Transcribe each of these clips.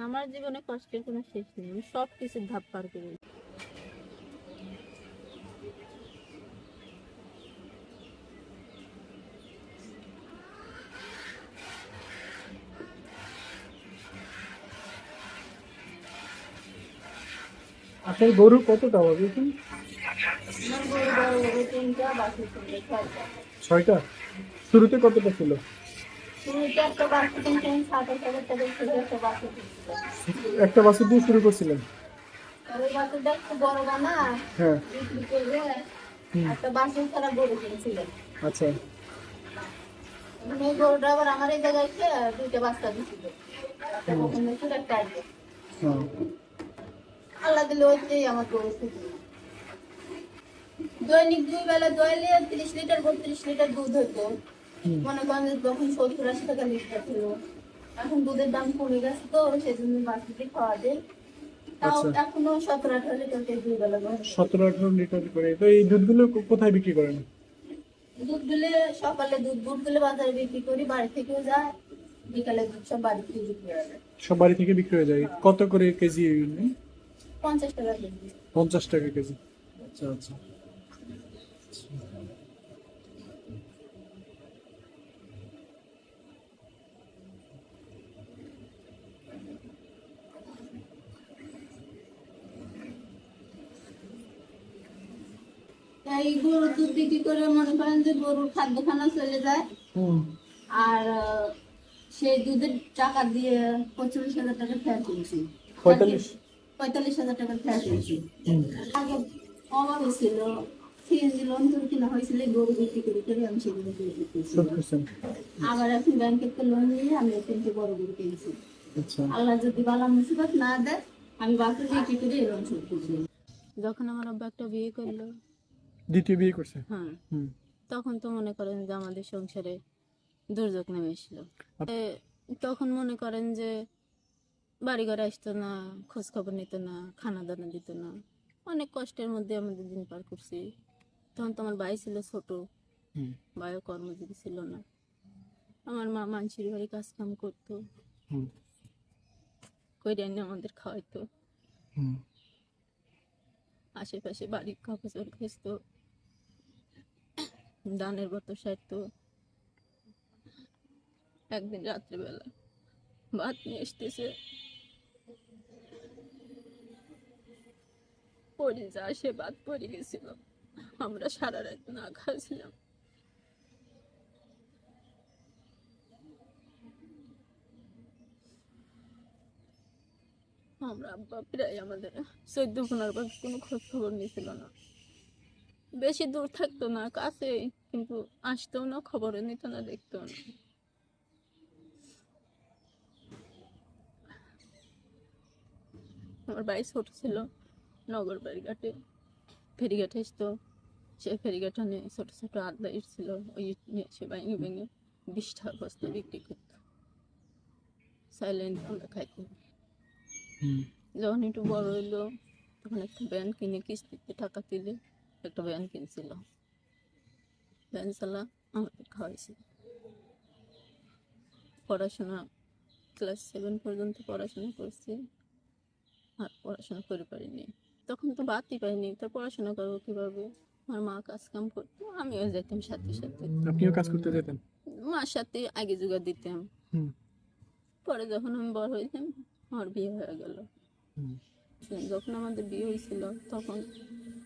আমার জীবনে কষ্টের কোনো শেষ নেই, আমি সব কিছুর ধাপ পার করি। আপনার গরু কতটা হবে কি? আমার গরু বড় বড় তিনটা, বাছুর ছিল ছয়টা। 6টা। শুরুতে কতটা ছিল? শুরুতে একটা বাছুর কিনছিলাম 27,000 টাকা, ছিল একটা বাছুর কিনছিলাম। একটা বাছুর দিয়ে শুরু করছিলেন? আর ওই বাছুরটা একটু বড় বানা, হ্যাঁ। বিক্রি করে হুম। একটা বাছুর ছাড়া গরু কিনছিলেন। আচ্ছা। এই গরুটা আবার আমার এই জায়গায় এসে দুইটা বাচ্চা দিছিল, একটা হুম। প্রথম দিছিল একটা আগে। হ্যাঁ। আল্লাহ দিলে ওইটাই আমার গরু ছিল। দৈনিক 2 বেলা দোয়াইলে 30 লিটার 32 লিটার দুধ হতো। হুম। মনে করেন যে তখন 70-80 টাকা লিটার ছিল। এখন দুধের দাম কমে গেছে তো সেজন্য বাছুরকে খাওয়া দেয়। তাও আচ্ছা। এখনো 17-18 লিটার 2 বেলা দোয়া হতো। 17-18 লিটার করে। তো এই দুধগুলো কোথায় বিক্রি করেন? দুধ গুলে সকালে দুধ গুলে বাজারে বিক্রি করি, বাড়ি থেকেও যায়, বিকালে দুধ সব বাড়ি থেকে বিক্রি করা যায়। সব বাড়ি থেকে বিক্রি হয়ে যায়। কত করে কেজি? 50 টাকা কেজি। 50 টাকা কেজি। আচ্ছা আচ্ছা। এই গরুর দুধ বিক্রি করে মনে করেন যে গরুর খাদ্য খানা চলে যায়। হুম। আর সেই দুধের টাকা দিয়ে 45,000 টাকা ফেরত কিনছি। 45? 45,000 টাকা ফেরত কিনছি। হুম। আগে অভাব ছিল, সিএনজি লোন তোর কিনা হয়েছিল, এই গরু বিক্রি করে করে আমি সেগুলো বিক্রি করছি। 100%। আবার এখন ব্যাংকের থেকে লোন নিয়ে আমি তিনটে বড় গরু কিনছি। আচ্ছা। আল্লাহ যদি বালা মুসিবত না দেয় আমি বাকি বিক্রি করে এই লোন শোধ করছি। যখন আমার আব্বা একটা বিয়ে করলো, দ্বিতীয় বিয়ে করছে? হ্যাঁ, হুম। তখন তো মনে করেন যে আমাদের সংসারে দুর্যোগ নেমে এসলো। তখন মনে করেন যে বাড়ি ঘরে আসতো না, খোঁজ খবর নিত না, খানা দানা দিত না, অনেক কষ্টের মধ্যে আমাদের দিন পার করছি। তখন তো আমার ভাই ছিল ছোট, হুম। ভাইও কর্মজীবী ছিল না। আমার মা মানসির বাড়ি কাজ কাম করতো, হুম। কইরা এনে আমাদের খাওয়াইতো। হুম। আশেপাশে বাড়ির কাগজ খেসতো, ধানের বতো সারতো। একদিন রাত্রিবেলা ভাত নিয়ে আসতেছে, পড়ে যা সে ভাত পড়ে গেছিল। আমরা সারা রাত না খাচ্ছিলাম। আমরা আব্বা প্রায় আমাদের 14-15 বার কোনো খোঁজ খবর নিয়েছিল না। বেশি দূর থাকতো না, কাছেই, কিন্তু আসতো না, খবরও নিত না, দেখতো না। আমার ভাই ছোট ছিল, নগর বাড়িঘাটে ফেরিঘাটে আসতো। সে ফেরিঘাট নিয়ে ছোট ছোট আদা ইট ছিল, ওই ইট নিয়ে সে ভেঙে ভেঙে 20 টাকা বস্তা বিক্রি করতো। সাইলেন্ট আমরা খাইতাম। হুম। যখন একটু বড় হইলো তখন একটা ভ্যান কিনে কিস্তিতে টাকা দিলে একটা ভ্যান কিনছিল, ভ্যান চালা আমাদের খাওয়াইছে। পড়াশোনা ক্লাস 7 পর্যন্ত পড়াশোনা করছি, আর পড়াশোনা করে পারিনি। তখন তো বাদই পাইনি, তো পড়াশোনা করবো কিভাবে? আমার মা কাজ কাম করতো, আমিও যেতাম সাথে সাথে। আপনিও কাজ করতে যেতেন? মার সাথে আগে জোগাড় দিতাম। হুম। পরে যখন আমি বড় হইতাম আমার বিয়ে হয়ে গেল। হুম। যখন আমাদের বিয়ে হয়েছিল তখন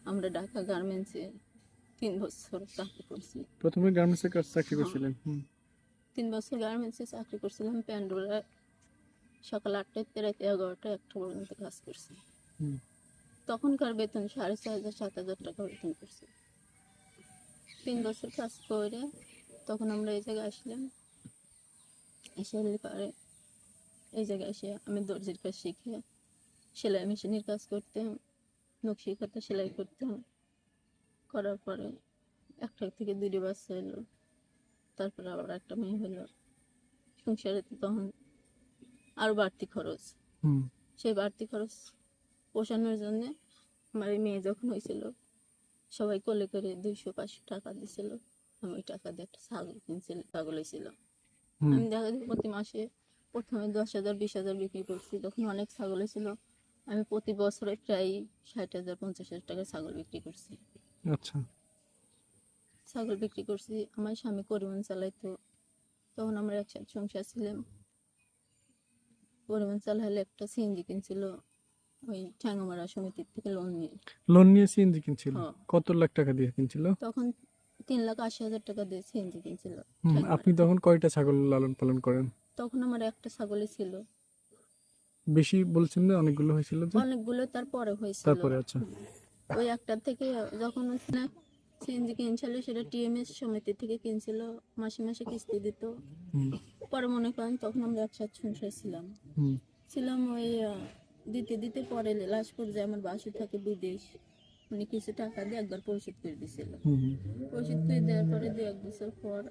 আমরা ঢাকা গার্মেন্টসে 3 বছর চাকরি করছি। প্রথমে গার্মেন্টসে কাজ চাকরি হ্যাঁ, করছিলেন? হুম। 3 বছর গার্মেন্টসে চাকরি করছিলাম। প্যান্ডোলায় সকাল 8টায় রাতে 11টা 1টা পর্যন্ত কাজ করছি। হুম। তখনকার বেতন 6,500-7,000 টাকা বেতন করছি। 3 বছর কাজ করে তখন আমরা এই জায়গায় আসলাম। এসে পরে এই জায়গায় এসে আমি দর্জির কাজ শিখে সেলাই মেশিনের কাজ করতাম, নকশি কাঁথা সেলাই করতাম। করার পরে একটা থেকে 2টি বাচ্চা এলো, তারপরে আবার একটা মেয়ে হলো। সংসারে তো তখন আরও বাড়তি খরচ। হুম। সেই বাড়তি খরচ পোষানোর জন্যে আমার এই মেয়ে যখন হয়েছিল সবাই কোলে করে 200-500 টাকা দিছিল। আমি ওই টাকা দিয়ে একটা ছাগল কিনছিল, ছাগল হয়েছিল। হুম। আমি দেখা যায় প্রতি মাসে প্রথমে 10,000 20,000 বিক্রি করছি, তখন অনেক ছাগল ছিল। আমি প্রতি বছরে প্রায় 60,000 50,000 টাকার ছাগল বিক্রি করছি। আচ্ছা। ছাগল বিক্রি করছি, আমার স্বামী পরিবহন চালাইতো, তখন আমরা একসাথে সংসার ছিলাম। পরিবহন চালাইলে একটা সিএনজি কিনছিল ওই ঠ্যাঙ্গামারা সমিতির থেকে লোন নিয়ে। লোন নিয়ে সিএনজি কিনছিল? হ্যাঁ। কত লাখ টাকা দিয়ে কিনছিল? তখন 3,80,000 টাকা দিয়ে সিএনজি কিনছিল। আপনি তখন কয়টা ছাগল লালন পালন করেন? তখন আমার একটা ছাগলই ছিল। বেশি বলছেন না, অনেকগুলো হয়েছিল যে? অনেকগুলো তারপরে হয়েছিল। তারপরে আচ্ছা। ওই একটা থেকে যখন সিএনজি কিনছিল সেটা টিএমএস সমিতি থেকে কিনছিল, মাসে মাসে কিস্তি দিত। হুম। পরে মনে করেন তখন আমরা একসাথে সংসার ছিলাম। হুম। ওই দিতে দিতে পরে লাস্ট পর্যায়ে আমার বাসু থাকে বিদেশ, উনি কিছু টাকা দিয়ে একবার পরিশোধ করে দিয়েছিল। হুম। পরিশোধ করে দেওয়ার পরে 2-1 বছর পর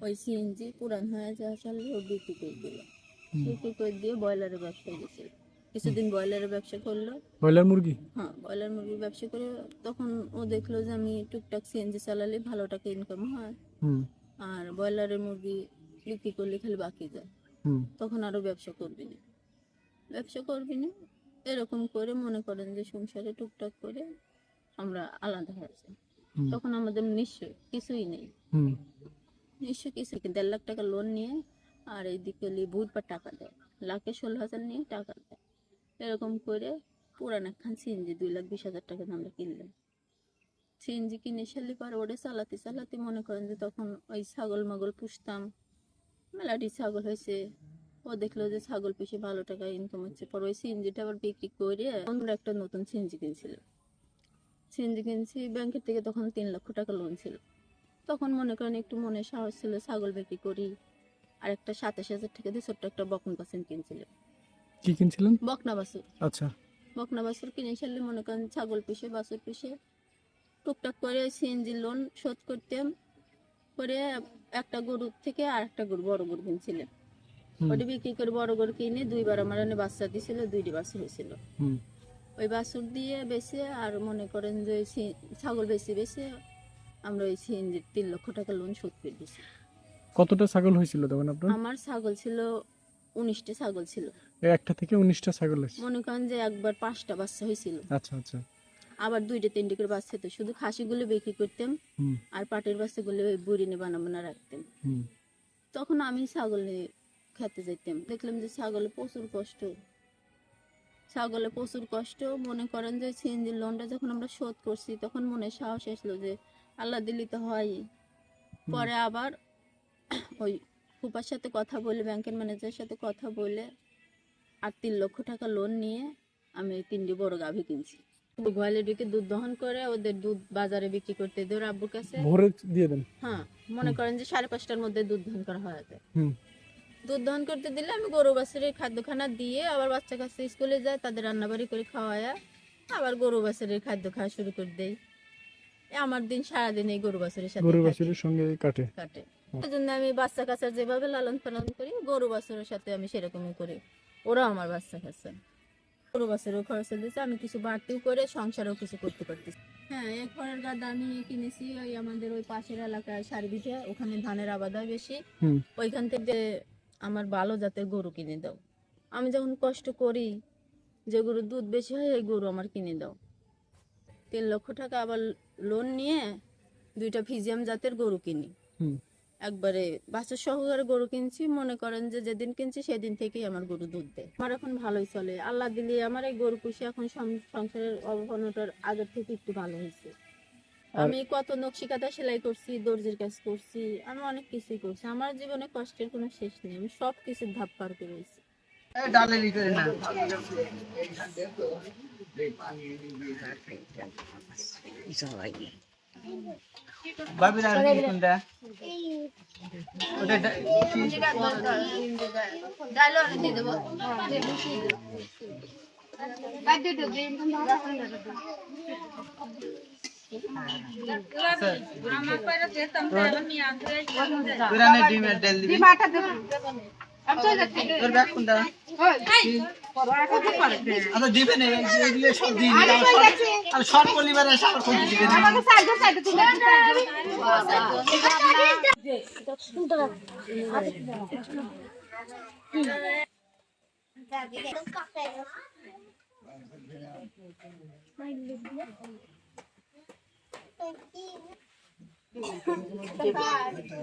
ওই সিএনজি পুরান হয়ে যাওয়ার সালে ও বিক্রি করে দিল। বিক্রি করে দিয়ে ব্রয়লারের ব্যবসায় গেছিল। কিছুদিন ব্রয়লারের ব্যবসা করলো। ব্রয়লার মুরগি? হ্যাঁ, ব্রয়লার মুরগির ব্যবসা করে তখন ও দেখলো যে আমি টুকটাক সিএনজি চালালে ভালো টাকা ইনকাম হয়, হুম। আর ব্রয়লারের মুরগি বিক্রি করলে খালি বাকি যায়, হুম। তখন আরো ব্যবসা করবি না এরকম করে মনে করেন যে সংসারে টুকটাক করে আমরা আলাদা হয়েছি। তখন আমাদের নিঃস্ব কিছুই নেই, হুম। নিঃস্ব কিছু 1.5 লাখ টাকা লোন নিয়ে, আর এইদিকে বুধবার টাকা দেয়, লাখে 16,000 নিয়ে টাকা দেয়। এরকম করে পুরান একখান সিএনজি 2,20,000 টাকা দিয়ে আমরা কিনলাম। সিএনজি কিনে সালে পরে ওটা চালাতে চালাতে মনে করেন যে তখন ওই ছাগল মাগল পুষতাম, মেলাটি ছাগল হয়েছে। ও দেখলো যে ছাগল পুষে ভালো টাকা ইনকাম হচ্ছে, পরে ওই সিএনজিটা আবার বিক্রি করে আমরা একটা নতুন সিএনজি কিনছি ব্যাংকের থেকে। তখন 3 লক্ষ টাকা লোন ছিল। তখন মনে করেন একটু মনে সাহস ছিল, ছাগল বিক্রি করি। আর একটা 27,000 টাকা দিয়ে ছোট্ট একটা বকনা বাছুর কিনছিলাম। কি কিনছিলেন? বকনা বাছুর। আচ্ছা। বকনা বাছুর কিনে সারলে মনে করেন ছাগল পুষে বাছুর পুষে টুকটাক করে সিএনজি লোন শোধ করতাম। করে একটা গরুর থেকে আর একটা গরু, বড় গরু কিনছিলাম। ওটা বিক্রি করে বড় গরু কিনে 2বার আমার বাচ্চা দিয়েছিল, 2টি বাছুর হয়েছিল। ওই বাছুর দিয়ে বেশি আর মনে করেন যে ছাগল বেশি আমরা ওই সিএনজির 3 লক্ষ টাকা লোন শোধ করে দিয়েছি। কতটা ছাগল হয়েছিল তখন আপনার? আমার ছাগল ছিল 19টা ছাগল ছিল। একটা থেকে 19টা ছাগল হয়েছে? মনে করেন যে একবার 5টা বাচ্চা হয়েছিল। আচ্ছা আচ্ছা। আবার 2-3টে করে বাচ্চা হতো, শুধু খাসিগুলো বিক্রি করতাম আর পাটের বাচ্চাগুলো ওই বুড়িনে বানা রাখতাম। তখন আমি ছাগল নিয়ে খেতে যেতাম, দেখলাম যে ছাগলের প্রচুর কষ্ট। মনে করেন যে সিএনজির লোনটা যখন আমরা শোধ করছি তখন মনে সাহস আসলো যে আল্লাহ দিলি তো হয়। পরে আবার ওই ফুপার সাথে কথা বলে, ব্যাংকের ম্যানেজারের সাথে কথা বলে আর 3 লক্ষ টাকা লোন নিয়ে আমি 3টি বড় গাভী কিনছি। গোয়ালে ঢুকে দুধ দহন করে ওদের দুধ বাজারে বিক্রি করতে দিই ওর আব্বুর কাছে। ভোরে দিয়ে দেন? হ্যাঁ, মনে করেন যে 5:30টার মধ্যে দুধ দহন করা হয়। দুধ দহন করতে দিলে আমি গরু বাছুরের খাদ্যখানা দিয়ে আবার বাচ্চা কাছে স্কুলে যায়, তাদের রান্নাবাড়ি করে খাওয়ায় আবার গরু বাছুরের খাদ্য খাওয়া শুরু করে দেই। আমার দিন সারাদিন এই গরু বাছুরের সঙ্গে কাটে। এই জন্য আমি বাচ্চা কাচ্চার যেভাবে লালন পালন করি গরু বাছুরের সাথে আমি সেরকমই করি। ওরাও আমার বাচ্চা কাচ্চা, গরু বাছুরেও খরচ দিচ্ছে, আমি কিছু বাড়তিও করে সংসারেও কিছু করতে পারতেছি। হ্যাঁ, এই খড়ের গাদা আমি কিনেছি ওই আমাদের ওই পাশের এলাকায় সারবিটে, ওখানে ধানের আবাদ হয় বেশি। ওইখান থেকে আমার ভালো জাতের গরু কিনে দাও। আমি যখন কষ্ট করি যে গরুর দুধ বেশি হয় এই গরু আমার কিনে দাও। 3 লক্ষ টাকা আবার লোন নিয়ে 2টা ফিজিয়াম জাতের গরু কিনি। একবারে বাছুর সহকারে গরু কিনছি। মনে করেন যে যেদিন কিনছি সেদিন থেকেই আমার গরু দুধ দেয়। আমার এখন ভালোই চলে, আল্লাহ দিলে আমার এই গরু পুষে এখন সংসারের অবনটার আগের থেকে একটু ভালো হয়েছে। আমি কত নকশি কাঁথা সেলাই করছি, দর্জির কাজ করছি, আমি অনেক কিছুই করছি। আমার জীবনে কষ্টের কোনো শেষ নেই, আমি সব কিছুর ধাপ পার করেছি।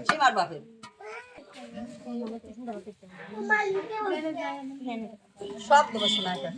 সীমার বাপের সব দেবো শোনা এটা